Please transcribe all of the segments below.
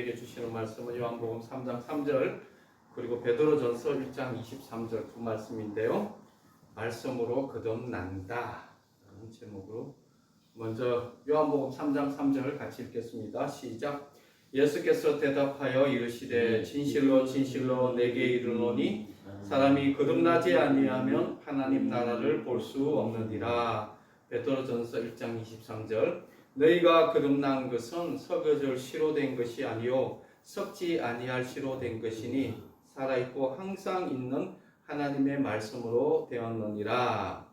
우리에게 주시는 말씀은 요한복음 3장 3절 그리고 베드로전서 1장 23절 두 말씀인데요. 말씀으로 거듭난다 라는 제목으로 먼저 요한복음 3장 3절 같이 읽겠습니다. 시작. 예수께서 대답하여 이르시되 진실로 진실로 내게 이르노니 사람이 거듭나지 아니하면 하나님 나라를 볼 수 없느니라. 베드로전서 1장 23절 너희가 거듭난 것은 썩어질 씨로 된 것이 아니요 썩지 아니할 씨로 된 것이니 살아있고 항상 있는 하나님의 말씀으로 되었느니라.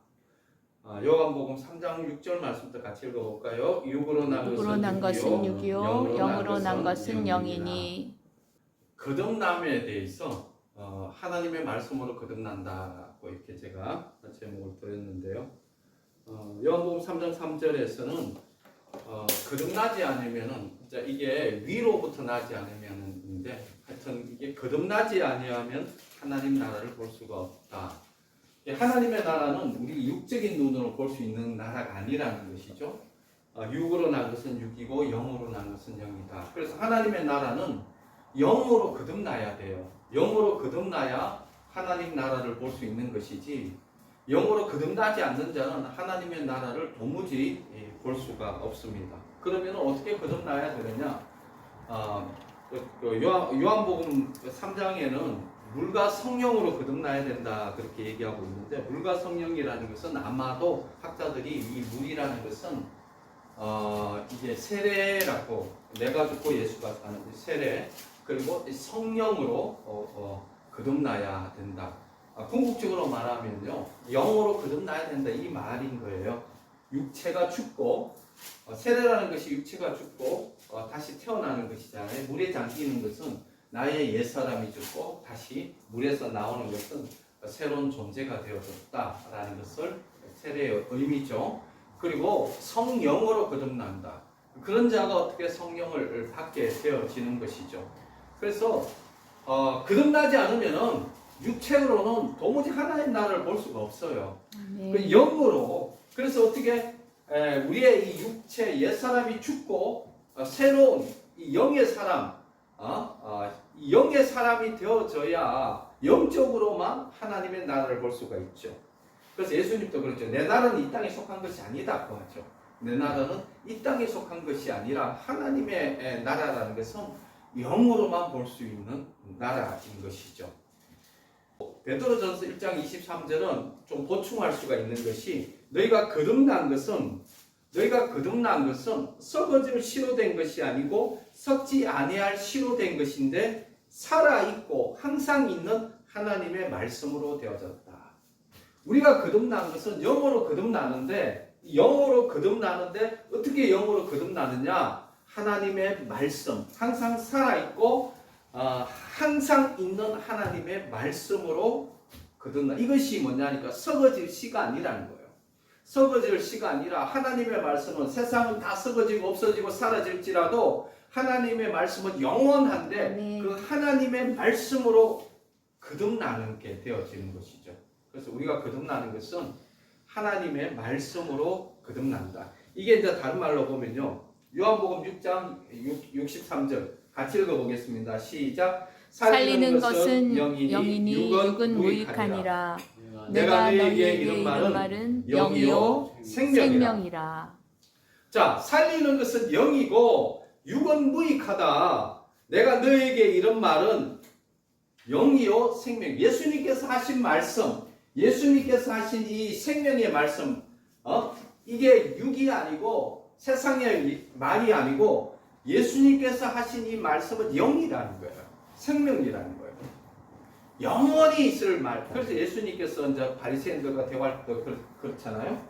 요한복음 3장 6절 말씀부터 같이 읽어볼까요? 육으로 난 것은 육이요 영으로 난 것은 영이니. 거듭남에 대해서 하나님의 말씀으로 거듭난다고 이렇게 제가 제목을 드렸는데요. 요한복음 3장 3절에서는 거듭나지 않으면은 이게 위로부터 나지 않으면인데 하여튼 이게 거듭나지 아니하면 하나님 나라를 볼 수가 없다. 하나님의 나라는 우리 육적인 눈으로 볼 수 있는 나라가 아니라는 것이죠. 육으로 난 것은 육이고 영으로 난 것은 영이다. 그래서 하나님의 나라는 영으로 거듭나야 돼요. 영으로 거듭나야 하나님 나라를 볼 수 있는 것이지 영으로 거듭나지 않는 자는 하나님의 나라를 도무지 볼 수가 없습니다. 그러면 어떻게 거듭나야 되느냐? 요한복음 3장에는 물과 성령으로 거듭나야 된다 그렇게 얘기하고 있는데 물과 성령이라는 것은 아마도 학자들이 이 물이라는 것은 이게 세례라고 내가 죽고 예수가 사는 세례 그리고 성령으로 거듭나야 된다. 궁극적으로 말하면요 영으로 거듭나야 된다 이 말인 거예요. 육체가 죽고 세례라는 것이 육체가 죽고 다시 태어나는 것이잖아요. 물에 잠기는 것은 나의 옛사람이 죽고 다시 물에서 나오는 것은 새로운 존재가 되어졌다라는 것을 세례의 의미죠. 그리고 성령으로 거듭난다. 그런 자가 어떻게 성령을 받게 되어지는 것이죠. 그래서 거듭나지 않으면은 육체로는 도무지 하나님 나라를 볼 수가 없어요. 그 영으로 그래서 어떻게 우리의 이 육체 옛사람이 죽고 새로운 이 영의 사람 영의 사람이 되어져야 영적으로만 하나님의 나라를 볼 수가 있죠. 그래서 예수님도 그랬죠. 내 나라는 이 땅에 속한 것이 아니다고 하죠. 내 나라는 이 땅에 속한 것이 아니라 하나님의 나라라는 것은 영으로만 볼 수 있는 나라인 것이죠. 베드로전서 1장 23절은 좀 보충할 수가 있는 것이 너희가 거듭난 것은 썩어질 씨로 된 것이 아니고 썩지 아니할 씨로 된 것인데 살아있고 항상 있는 하나님의 말씀으로 되어졌다. 우리가 거듭난 것은 영으로 거듭나는데 어떻게 영으로 거듭나느냐? 하나님의 말씀, 항상 살아있고 항상 있는 하나님의 말씀으로 거듭나. 이것이 뭐냐니까 썩어질 씨가 아니라는 거예요. 썩어질 씨가 아니라 하나님의 말씀은 세상은 다 썩어지고 없어지고 사라질지라도 하나님의 말씀은 영원한데 그 하나님의 말씀으로 거듭나는 게 되어지는 것이죠. 그래서 우리가 거듭나는 것은 하나님의 말씀으로 거듭난다. 이게 이제 다른 말로 보면요. 요한복음 6장 63절 같이 읽어보겠습니다. 시작. 살리는 것은 영이니 육은 무익하니라. 내가 너희에게 이런 말은 영이요 생명이라. 자, 살리는 것은 영이고 육은 무익하다. 내가 너희에게 이런 말은 영이요 생명. 예수님께서 하신 말씀, 예수님께서 하신 이 생명의 말씀, 이게 육이 아니고 세상의 말이 아니고 예수님께서 하신 이 말씀은 영이라는 거예요. 생명이라는 거예요. 영원히 있을 말. 그래서 예수님께서 이제 바리새인들과 대화할 때 그렇잖아요.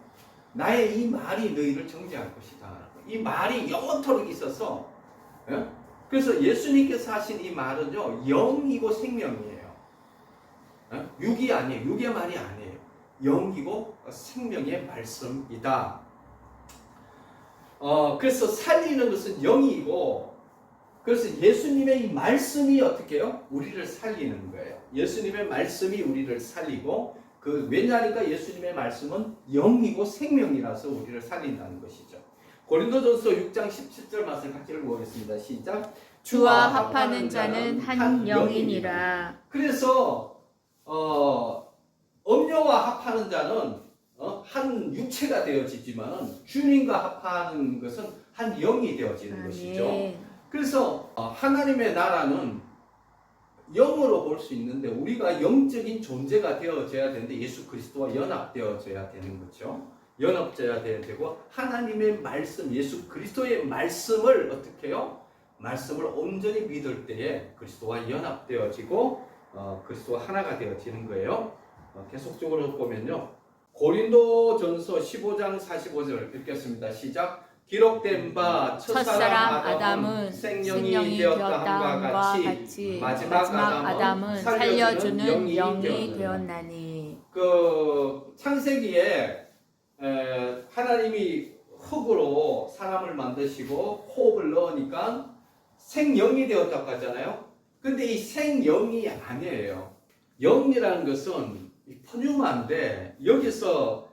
나의 이 말이 너희를 정죄할 것이다. 이 말이 영원토록 있어서. 그래서 예수님께서 하신 이 말은요, 영이고 생명이에요. 육이 아니에요. 육의 말이 아니에요. 영이고 생명의 말씀이다. 그래서 살리는 것은 영이고, 그래서 예수님의 이 말씀이 어떻게 해요? 우리를 살리는 거예요. 예수님의 말씀이 우리를 살리고, 왜냐하니까 예수님의 말씀은 영이고 생명이라서 우리를 살린다는 것이죠. 고린도전서 6장 17절 말씀 같이 읽어보겠습니다. 시작. 주와 합하는 자는 한 영이니라. 그래서 음료와 합하는 자는 한 육체가 되어지지만 주님과 합하는 것은 한 영이 되어지는 것이죠. 아멘. 그래서 하나님의 나라는 영으로 볼 수 있는데 우리가 영적인 존재가 되어져야 되는데 예수 그리스도와 연합되어져야 되는 거죠. 연합되어야 되고 하나님의 말씀, 예수 그리스도의 말씀을 어떻게 해요? 말씀을 온전히 믿을 때에 그리스도와 연합되어지고 그리스도와 하나가 되어지는 거예요. 계속적으로 보면요. 고린도전서 15장 45절 읽겠습니다. 시작. 기록된 바 첫사람 아담은 생명이 되었다 함과 같이 마지막 아담은 살려주는 영이 되었나니. 그 창세기에 하나님이 흙으로 사람을 만드시고 호흡을 넣으니까 생영이 되었다고 하잖아요. 근데 이 생영이 아니에요. 영이라는 것은 푸뉴마인데 여기서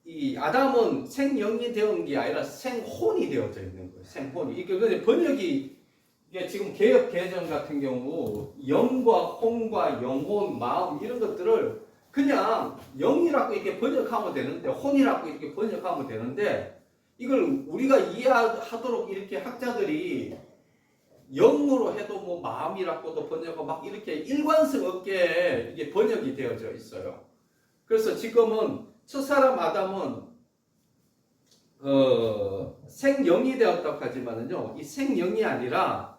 이 아담은 생영이 되은 게 아니라 생혼이 되어져 있는 거예요. 생혼이. 이게 근데 번역이 이게 지금 개역 개정 같은 경우 영과 혼과 영혼, 마음 이런 것들을 그냥 영이라고 이렇게 번역하면 되는데 혼이라고 이렇게 번역하면 되는데 이걸 우리가 이해하도록 이렇게 학자들이 영으로 해도 뭐 마음이라고도 번역하고 막 이렇게 일관성 없게 이게 번역이 되어져 있어요. 그래서 지금은 첫사람 아담은 생영이 되었다고 하지만은요, 이 생영이 아니라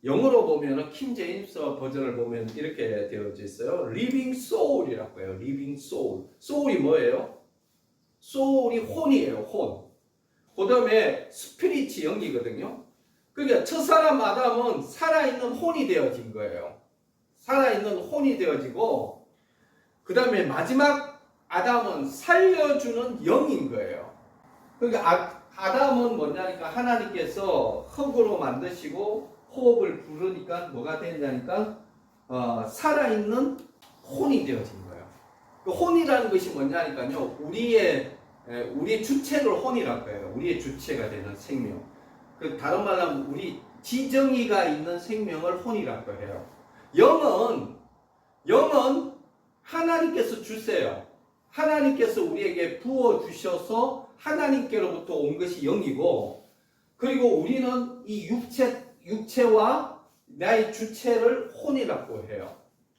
영어로 보면은 킹 제임스 버전을 보면 이렇게 되어져 있어요. living soul이라고 해요. living soul. soul이 뭐예요? soul이 혼이에요. 혼. 그다음에 스피릿이 영이거든요. 그러니까 첫사람 아담은 살아있는 혼이 되어진 거예요. 살아있는 혼이 되어지고 그다음에 마지막 아담은 살려주는 영인 거예요. 그러니까 아담은 뭐냐니까 하나님께서 흙으로 만드시고 호흡을 부르니까 뭐가 되냐니까 살아있는 혼이 되어진 거예요. 그 혼이라는 것이 뭐냐니까요. 우리의 주체를 혼이라고 해요. 우리의 주체가 되는 생명. 그 다른 말로 하면 우리 지정의가 있는 생명을 혼이라고 해요. 영은 하나님께서 주세요. 하나님께서 우리에게 부어주셔서 하나님께로부터 온 것이 영이고, 그리고 우리는 이 육체와 나의 주체를 혼이라고 해요.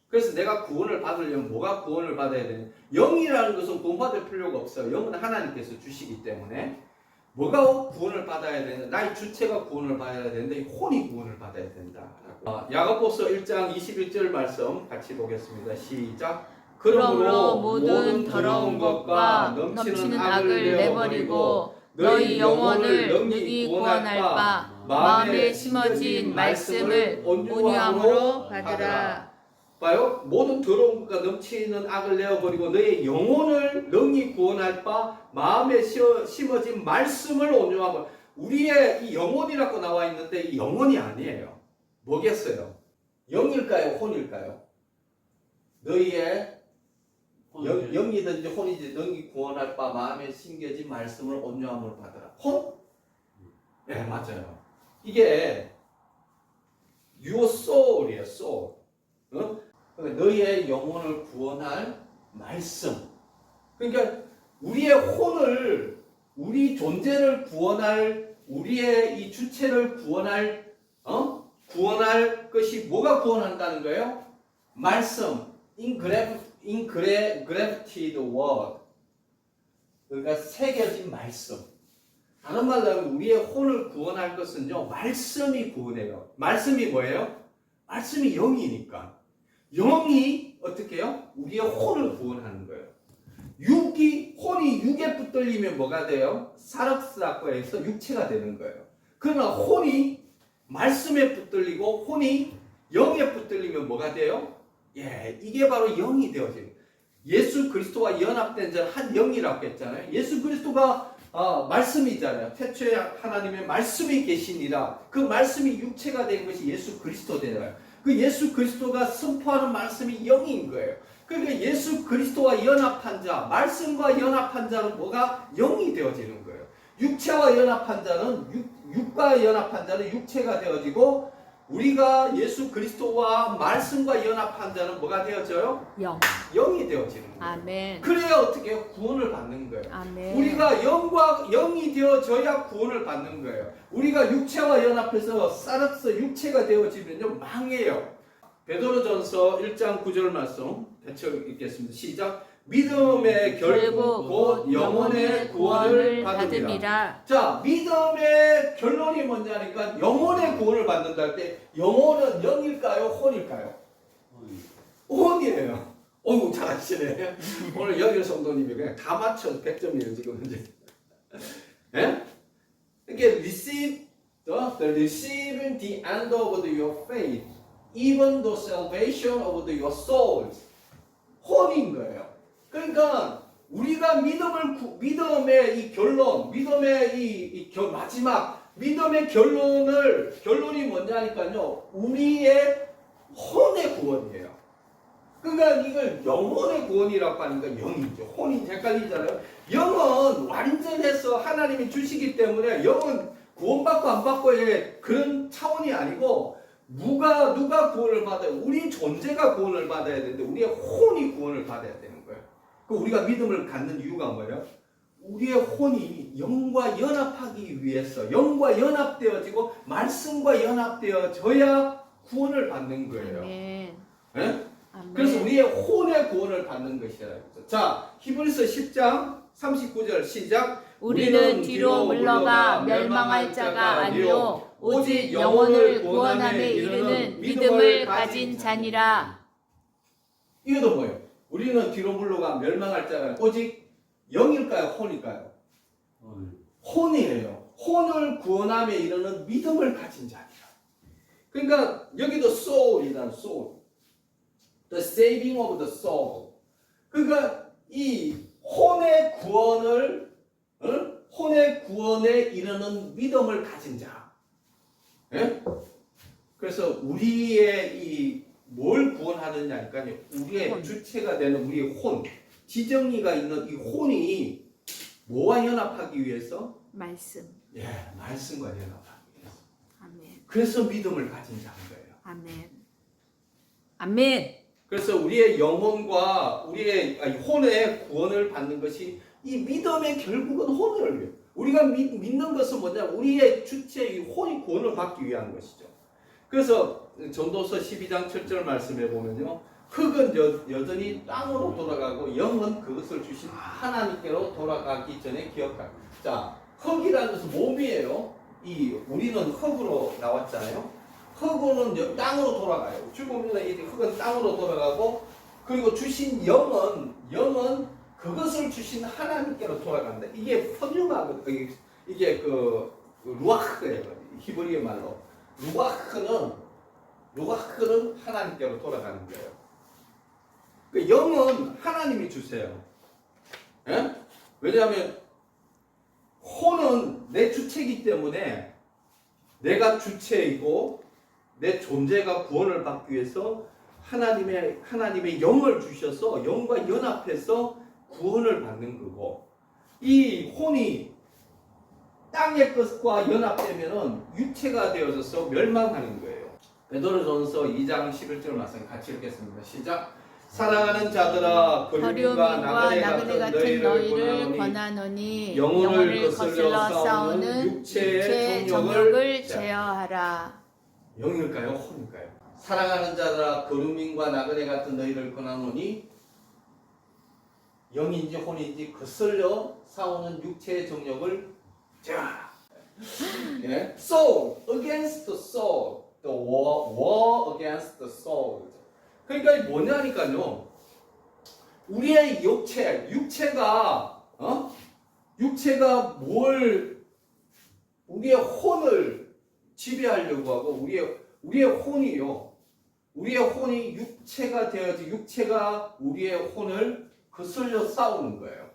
그래서 내가 구원을 받으려면 뭐가 구원을 받아야 되냐? 영이라는 것은 구원받을 필요가 없어요. 영은 하나님께서 주시기 때문에 뭐가 구원을 받아야 되냐? 나의 주체가 구원을 받아야 되는데 혼이 구원을 받아야 된다. 야고보서 1장 21절 말씀 같이 보겠습니다. 시작. 그러므로 모든 더러운 것과 넘치는 악을 내버리고 너희 영혼을 능히 구원할 바 마음에 심어진 말씀을 온유함으로 받으라. 봐요. 모든 더러운 것과 넘치는 악을 내어버리고 너희 영혼을 능히 구원할 바 마음에 심어진 말씀을 온유함으로. 우리의 이 영혼이라고 나와 있는데 이 영혼이 아니에요. 뭐겠어요? 영일까요? 혼일까요? 너희의 영이든지 혼이든지 능히 구원할 바 마음에 심겨진 말씀을 온유함으로 받으라. 혼? 네, 맞아요. 이게 your soul이에요. soul. 그러니까 너희의 영혼을 구원할 말씀. 그러니까 우리의 혼을, 우리 존재를 구원할, 우리의 이 주체를 구원할 것이 뭐가 구원한다는 거예요? 말씀. Engraved word. 그러니까 새겨진 말씀. 다른 말로 하면 우리의 혼을 구원할 것은요, 말씀이 구원해요. 말씀이 뭐예요? 말씀이 영이니까. 영이 어떻게 해요? 우리의 혼을 구원하는 거예요. 혼이 육에 붙들리면 뭐가 돼요? 사락스라고 해서 육체가 되는 거예요. 그러나 혼이 말씀에 붙들리고 혼이 영에 붙들리면 뭐가 돼요? 이게 바로 영이 되어지는. 예수 그리스도와 연합된 자는 한 영이라고 했잖아요. 예수 그리스도가 말씀이잖아요. 태초에 하나님의 말씀이 계시니라. 그 말씀이 육체가 된 것이 예수 그리스도 되잖아요. 그 예수 그리스도가 선포하는 말씀이 영인 거예요. 그러니까 예수 그리스도와 연합한 자, 말씀과 연합한 자는 뭐가 영이 되어지는 거예요. 육체와 연합한 자는 육과 연합한 자는 육체가 되어지고 우리가 예수 그리스도와 말씀과 연합한 자는 뭐가 되어져요? 영. 영이 되어지는 거예요. 아멘. 그래야 어떻게 구원을 받는 거예요. 아멘. 우리가 영이 되어져야 구원을 받는 거예요. 우리가 육체와 연합해서 쌀어서 육체가 되어지면요 망해요. 베드로전서 1장 9절 말씀 대체 읽겠습니다. 시작. 믿음의 결국 곧 영혼의 구원을 받음이라. 자, 믿음의 결론이 뭐냐니까 영혼의 구원을 받는다 할 때 영혼은 영일까요? 혼일까요? 혼이에요. 어우 잘하시네. 오늘 여기 성도님이 그냥 다 맞춰 100점이에요 지금 현재. 예? 이게 receive the receiving the end of your faith, even the salvation of your souls. 혼인 거예요. 그러니까 우리가 믿음의 이 결론, 믿음의 마지막 믿음의 결론이 뭐냐니까요. 우리의 혼의 구원이에요. 그러니까 이걸 영혼의 구원이라고 하니까 영이죠. 혼이 헷갈리잖아요. 영은 완전해서 하나님이 주시기 때문에 영은 구원받고 안 받고의 그런 차원이 아니고 누가 구원을 받아요? 우리 존재가 구원을 받아야 되는데 우리의 혼이 구원을 받아야 되는 거예요. 그 우리가 믿음을 갖는 이유가 뭐예요? 우리의 혼이 영과 연합하기 위해서 영과 연합되어지고 말씀과 연합되어져야 구원을 받는 거예요. 아멘. 네? 아멘. 그래서 우리의 혼의 구원을 받는 것이라. 자, 히브리서 10장 39절 시작. 우리는 뒤로 물러가 멸망할 자가 아니요 오직 영혼을 구원함에 이르는 믿음을 가진 자니라. 이것도 뭐예요? 우리는 뒤로 물러가 멸망할 자가 아니요 오직 영일까요? 혼일까요? 혼이에요. 혼을 구원함에 이르는 믿음을 가진 자니라. 그러니까 여기도 soul이란 soul. The saving of the soul. 그러니까 이 혼의 구원에 이르는 믿음을 가진 자. 예? 그래서 우리의 뭘 구원하느냐니까요. 우리의 주체가 되는 우리의 혼, 지정의가 있는 이 혼이 뭐와 연합하기 위해서? 말씀. 예, 말씀과 연합하기 위해서. 아멘. 그래서 믿음을 가진 자인 거예요. 아멘. 아멘. 그래서 우리의 영혼과 우리의 혼의 구원을 받는 것이 이 믿음의 결국은 혼을 위해. 우리가 믿는 것은 뭐냐면 우리의 주체의 혼이 구원을 받기 위한 것이죠. 그래서 전도서 12장 7절 말씀에 보면요. 흙은 여전히 땅으로 돌아가고 영은 그것을 주신 하나님께로 돌아가기 전에 기억하라. 자, 흙이라는 것은 몸이에요. 우리는 흙으로 나왔잖아요. 흙은 땅으로 돌아가요. 죽으면 이 흙은 땅으로 돌아가고 그리고 주신 영은 그것을 주신 하나님께로 돌아간다. 이게 펀유마거든요. 이게 루아흐예요. 히브리어 말로. 루아흐는 하나님께로 돌아가는 거예요. 그 영은 하나님이 주세요. 예? 왜냐하면 혼은 내 주체이기 때문에 내가 주체이고 내 존재가 구원을 받기 위해서 하나님의 영을 주셔서 영과 연합해서 구원을 받는 거고 이 혼이 땅의 것과 연합되면은 육체가 되어져서 멸망하는 거예요. 베드로전서 2장 11절 말씀 같이 읽겠습니다. 시작. 사랑하는 자들아 거류민과 나그네 같은 너희를 권하노니 영혼을 거슬러 싸우는 육체의 정욕을 제어하라. 영일까요? 혼일까요? 사랑하는 자들아 거류민과 나그네 같은 너희를 권하노니 영인지 혼인지 거슬려 싸우는 육체의 정욕을 제어하라. 예? Soul against the soul, the war against the soul. 그러니까 이 뭐냐니까요. 우리의 육체가 우리의 혼을 지배하려고 하고 우리의 혼이요. 우리의 혼이 육체가 되어지 육체가 우리의 혼을 거슬려 싸우는 거예요.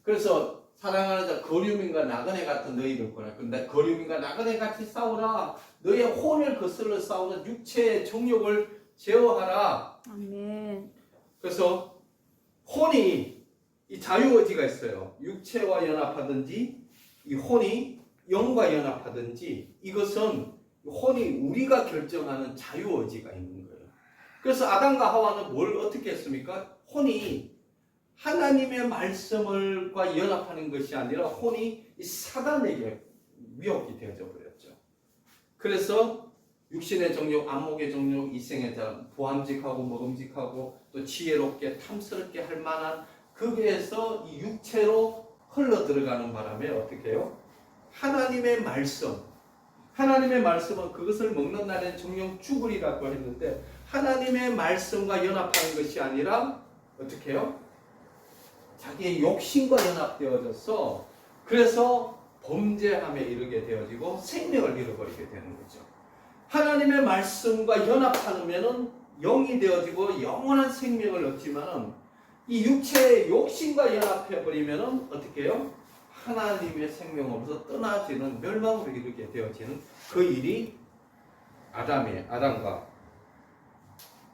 그래서 사랑하는 자 거류민과 나그네 같은 너희를 권하노니 근데 거류민과 나그네 같이 싸우라. 너의 혼을 거슬러 싸우는 육체의 정욕을 제어하라. 아멘. 그래서 혼이 이 자유의지가 있어요. 육체와 연합하든지 이 혼이 영과 연합하든지 이것은 혼이 우리가 결정하는 자유의지가 있는 거예요. 그래서 아담과 하와는 뭘 어떻게 했습니까? 혼이 하나님의 말씀과 연합하는 것이 아니라 혼이 이 사단에게 위협이 되어져 버렸죠. 그래서 육신의 정욕, 안목의 정욕, 이생의 자, 보암직하고 먹음직하고 또 지혜롭게 탐스럽게 할 만한 거기에서 이 육체로 흘러 들어가는 바람에 어떻게 해요? 하나님의 말씀은 그것을 먹는 날엔 정령 죽으리라고 했는데 하나님의 말씀과 연합하는 것이 아니라 어떻게 해요? 자기의 욕심과 연합되어져서 그래서 범죄함에 이르게 되어지고 생명을 잃어버리게 되는 거죠. 하나님의 말씀과 연합하면은 영이 되어지고 영원한 생명을 얻지만은 이 육체의 욕심과 연합해버리면은 어떻게 해요? 하나님의 생명으로서 떠나지는 멸망으로 이르게 되어지는 그 일이 아담과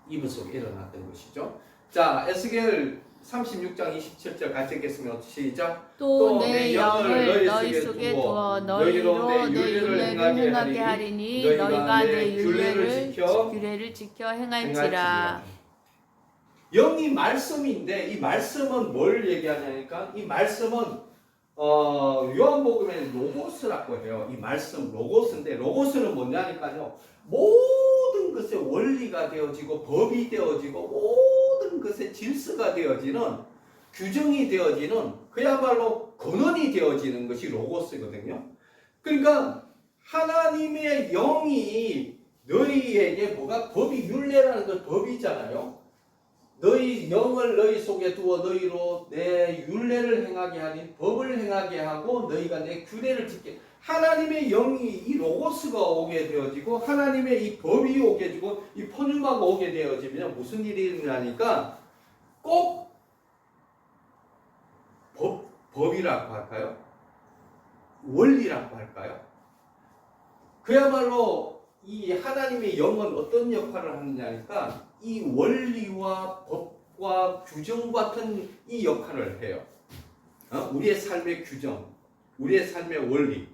이브 속에 일어났던 것이죠. 자, 에스겔 36장 27절 같이 읽겠습니다. 시작. 또 내 영을 너희 속에 두어 너희로 내 윤례를 행하게 하리니 너희가 내 규례를 지켜 행할지라. 영이 말씀인데 이 말씀은 뭘 얘기하냐니까 이 말씀은 요한복음에 로고스라고 해요. 이 말씀 로고스인데 로고스는 뭐냐니까요. 모든 것의 원리가 되어지고 법이 되어지고 모든 것의 질서가 되어지는 규정이 되어지는 그야말로 근원이 되어지는 것이 로고스거든요. 그러니까 하나님의 영이 너희에게 뭐가 법이 율례라는 것 법이잖아요. 너희 영을 너희 속에 두어 너희로 내 율례를 행하게 하니 법을 행하게 하고 너희가 내 규례를 지켜. 하나님의 영이 이 로고스가 오게 되어지고 하나님의 이 법이 오게 되고 이 포뉴마가 오게 되어지면 무슨 일이 일어나니까 꼭 법이라고 할까요? 원리라고 할까요? 그야말로 이 하나님의 영은 어떤 역할을 하느냐니까 이 원리와 법과 규정 같은 이 역할을 해요. 우리의 삶의 규정, 우리의 삶의 원리.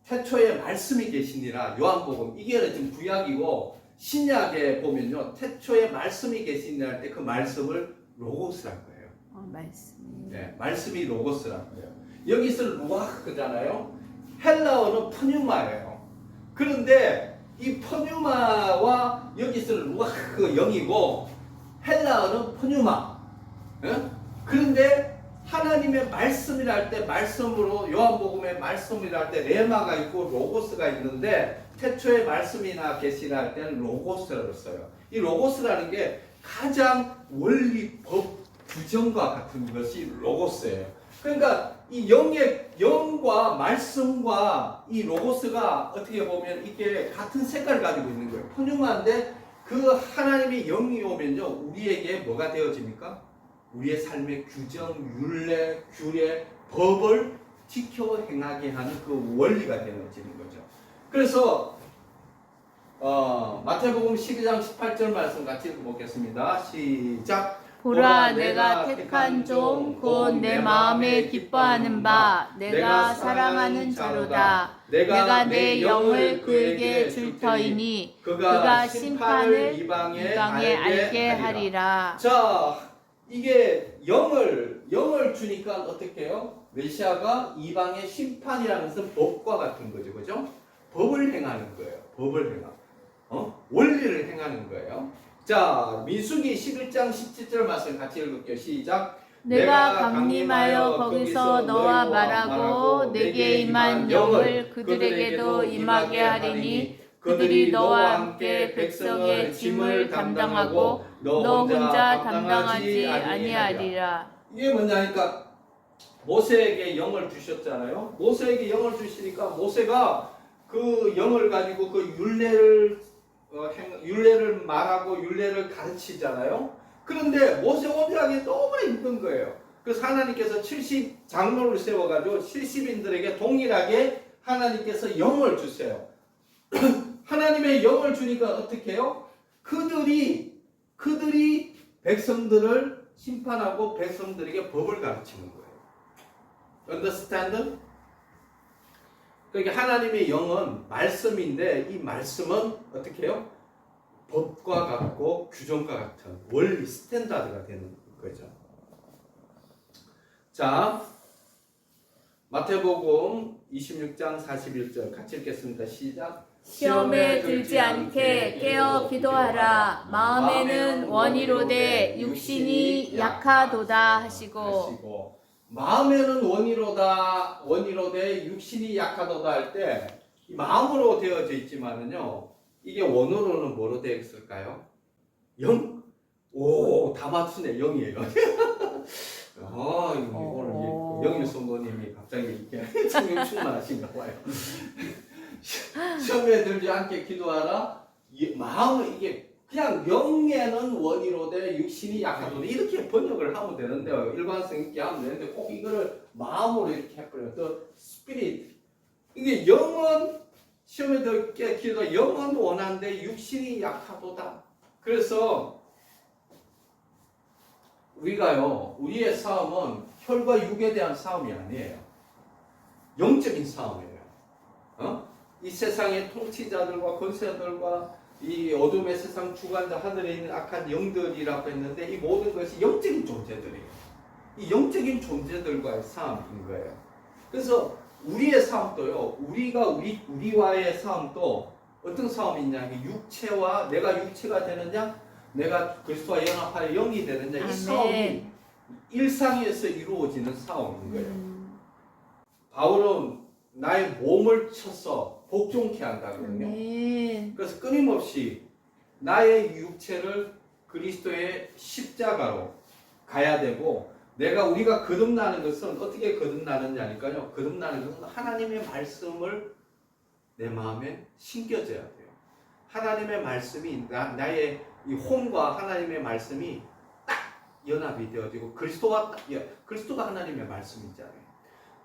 태초에 말씀이 계시니라. 요한복음 이게 지금 구약이고 신약에 보면요 태초에 말씀이 계시니라 할 때 그 말씀을 로고스라고 해요. 말씀. 네, 말씀이 로고스라고 해요. 여기서 루아흐잖아요. 헬라어는 푸뉴마예요. 그런데 이 푸뉴마와 여기서 루아흐 영이고 헬라어는 푸뉴마. 그런데 하나님의 말씀이라 할 때 말씀으로 요한복음에 말씀이라 할 때 레마가 있고 로고스가 있는데 태초에 말씀이나 계시라 할 때는 로고스라고 써요. 이 로고스라는 게 가장 원리, 법, 규정과 같은 것이 로고스예요. 그러니까 이 영과 말씀과 이 로고스가 어떻게 보면 이게 같은 색깔을 가지고 있는 거예요. 푸뉴마인데 그 하나님의 영이 오면요 우리에게 뭐가 되어집니까? 우리의 삶의 규정, 율례, 규례, 법을 지켜 행하게 하는 그 원리가 되어지는 거죠. 그래서 마태복음 12장 18절 말씀 같이 읽어보겠습니다. 시작. 보라 내가 택한 종 곧 내 마음에 기뻐하는 바 내가 사랑하는 자로다. 내가 내 영을 그에게 줄 터이니 그가 심판을 이방에 알게 하리라. 자, 이게 영을 주니까 어떻게 해요? 메시아가 이방의 심판이라는 것은 법과 같은 거죠. 그죠? 법을 행하는 거예요. 법을 원리를 행하는 거예요. 자, 민수기 11장 17절 말씀 같이 읽을게요. 시작. 내가 강림하여 거기서 너와 말하고 내게 임한 영을 그들에게도 임하게 하리니 그들이 너와 함께 백성의 짐을 담당하고 너 혼자 담당하지 아니하리라. 이게 뭐냐니까 모세에게 영을 주셨잖아요. 모세에게 영을 주시니까 모세가 그 영을 가지고 그 율례를 말하고 율례를 가르치잖아요. 그런데 모세 혼자 하기 너무나 힘든 거예요. 그래서 하나님께서 70 장로를 세워가지고 70인들에게 동일하게 하나님께서 영을 주세요. 하나님의 영을 주니까 어떻게 해요? 그들이 백성들을 심판하고 백성들에게 법을 가르치는 거예요. Understand? 그러니까 하나님의 영은 말씀인데 이 말씀은 어떻게 해요? 법과 같고 규정과 같은 원리 스탠다드가 되는 거죠. 자, 마태복음 26장 41절 같이 읽겠습니다. 시작. 시험에 들지 않게 깨어 기도하라. 마음에는 원이로되 육신이 약하도다 하시고. 마음에는 원이로되 육신이 약하도다 할 때 마음으로 되어져 있지만은요. 이게 원어로는 뭐로 되어 있을까요? 영? 오, 다 맞추네. 영이에요. 오늘 영일 성도님이 갑자기 이렇게 성령 충만하신가 봐요. 시험에 들지 않게 기도하라. 마음은 이게 그냥 영에는 원이로되 육신이 약하도다 이렇게 번역을 하면 되는데요. 일관성 있게 하면 되는데 꼭 이거를 마음으로 이렇게 해버려요. 또 스피릿. 이게 영은 시험에 들게 기도하 영은 원한데 육신이 약하도다. 그래서 우리가요, 우리의 싸움은 혈과 육에 대한 싸움이 아니에요. 영적인 싸움이에요. 이 세상의 통치자들과 권세자들과 이 어둠의 세상 주관자 하늘에 있는 악한 영들이라고 했는데 이 모든 것이 영적인 존재들이에요. 이 영적인 존재들과의 싸움인 거예요. 그래서 우리의 싸움도요, 우리와의 싸움도 어떤 싸움이냐, 육체와 내가 육체가 되느냐, 내가 그리스도와 연합하여 영이 되느냐, 이 아멘. 싸움이 일상에서 이루어지는 싸움인 거예요. 바울은 나의 몸을 쳐서 복종케 한다거든요. 아멘. 그래서 끊임없이 나의 육체를 그리스도의 십자가로 가야 되고, 우리가 거듭나는 것은 어떻게 거듭나느냐니까요. 거듭나는 것은 하나님의 말씀을 내 마음에 심겨져야 돼요. 하나님의 말씀이 나의 이 혼과 하나님의 말씀이 딱 연합이 되어지고 그리스도가 하나님의 말씀이잖아요.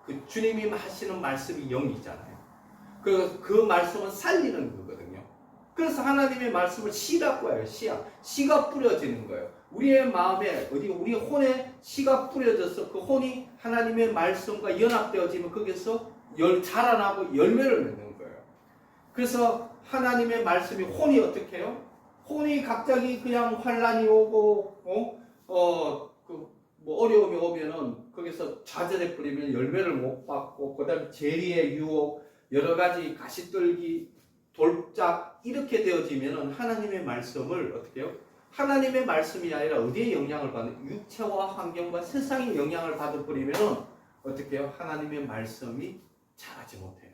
그 주님이 하시는 말씀이 영이잖아요. 그 말씀은 살리는 거거든요. 그래서 하나님의 말씀을 씨라고 해요. 씨가 뿌려지는 거예요. 우리의 마음에 우리 혼에 씨가 뿌려져서 그 혼이 하나님의 말씀과 연합되어지면 거기서 자라나고 열매를 맺는 거예요. 그래서 하나님의 말씀이 혼이 어떻게 해요? 혼이 갑자기 그냥 환란이 오고 어려움이 오면은 거기서 좌절해 버리면 열매를 못 받고 그다음 재리의 유혹 여러 가지 가시떨기 돌짝 이렇게 되어지면은 하나님의 말씀을 어떻게 해요? 하나님의 말씀이 아니라 어디에 영향을 받는 육체와 환경과 세상에 영향을 받아버리면은 어떻게 해요? 하나님의 말씀이 자라지 못해요.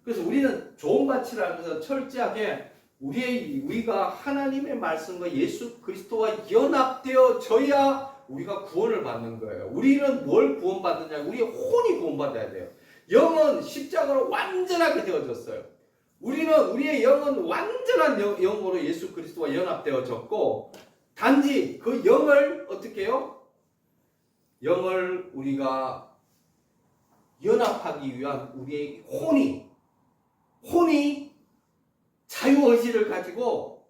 그래서 우리는 좋은 가치라는 것은 철저하게 우리가 하나님의 말씀과 예수 그리스도와 연합되어져야 우리가 구원을 받는 거예요. 우리는 뭘 구원받느냐? 우리의 혼이 구원받아야 돼요. 영은 십자가로 완전하게 되어졌어요. 우리의 영은 완전한 영으로 예수 그리스도와 연합되어졌고 단지 그 영을 어떻게 해요? 영을 우리가 연합하기 위한 우리의 혼이 자유의지를 가지고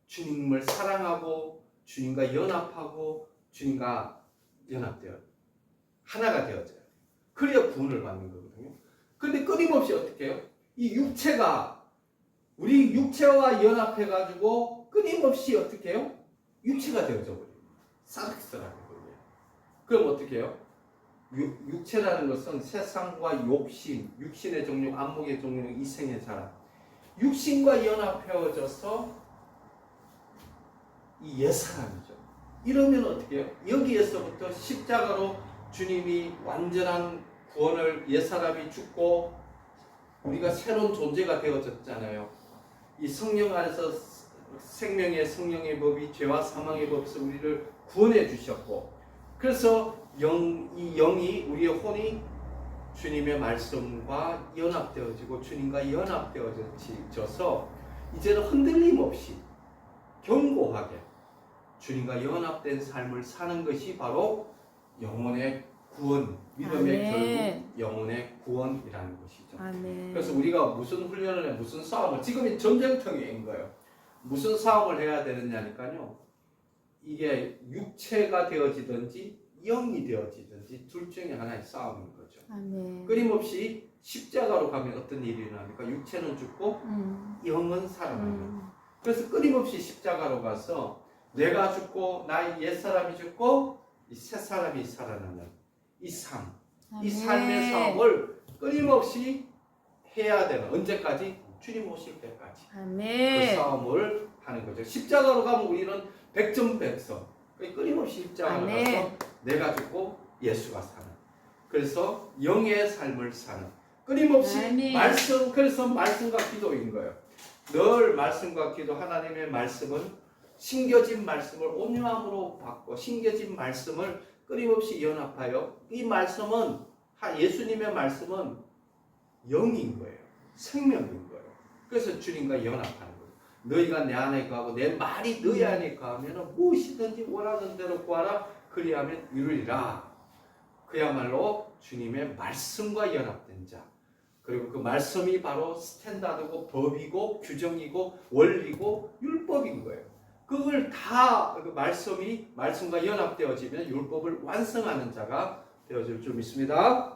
주님을 사랑하고 주님과 연합하고 주님과 연합되어 하나가 되어져요. 그래야 구원을 받는 거거든요. 그런데 끊임없이 어떻게 해요? 이 육체가 우리 육체와 연합해가지고 끊임없이 어떻게 해요? 육체가 되어져 버려요. 사르스라는 거예요. 그럼 어떻게 해요? 육체라는 것은 세상과 육신의 종류, 안목의 종류, 이생의 자랑. 육신과 연합해져서 이 옛사람이죠. 이러면 어떻게 해요? 여기에서부터 십자가로 주님이 완전한 구원을 옛사람이 죽고 우리가 새로운 존재가 되어졌잖아요. 이 성령 안에서 생명의 성령의 법이 죄와 사망의 법에서 우리를 구원해 주셨고 그래서 이 영이 우리의 혼이 주님의 말씀과 연합되어지고 주님과 연합되어져서 이제는 흔들림 없이 견고하게 주님과 연합된 삶을 사는 것이 바로 영혼의 구원, 믿음의 결국 영혼의 구원이라는 것이죠. 아멘. 그래서 우리가 무슨 훈련을 해, 무슨 싸움을 지금이 전쟁터인 거예요. 무슨 싸움을 해야 되느냐니까요. 이게 육체가 되어지든지 영이 되어지든지 둘 중에 하나의 싸움인 거죠. 아멘. 끊임없이 십자가로 가면 어떤 일이 일어납니까? 육체는 죽고 영은 살아나는. 음. 그래서 끊임없이 십자가로 가서 내가 죽고 나의 옛사람이 죽고 이 새사람이 살아나는 이 삶, 이 삶의 싸움을 끊임없이 해야 되는, 언제까지? 주님 오실 때까지 그 아멘. 싸움을 하는 거죠. 십자가로 가면 우리는 백전백선, 끊임없이 십자가로 아멘. 가서 내가 죽고 예수가 사는, 그래서 영의 삶을 사는, 끊임없이 아멘. 말씀, 그래서 말씀과 기도인 거예요. 늘 말씀과 기도, 하나님의 말씀은 심겨진 말씀을 온유함으로 받고 심겨진 말씀을 끊임없이 연합하여, 이 말씀은 예수님의 말씀은 영인 거예요. 생명인 거예요. 그래서 주님과 연합하는 거예요. 너희가 내 안에 거하고 내 말이 너희 안에 거하면 무엇이든지 원하는 대로 구하라 그리하면 이루리라. 그야말로 주님의 말씀과 연합된 자, 그리고 그 말씀이 바로 스탠다드고 법이고 규정이고 원리고 율법인 거예요. 그걸 다 그 말씀과 연합되어지면 율법을 완성하는 자가 되어질 줄 믿습니다.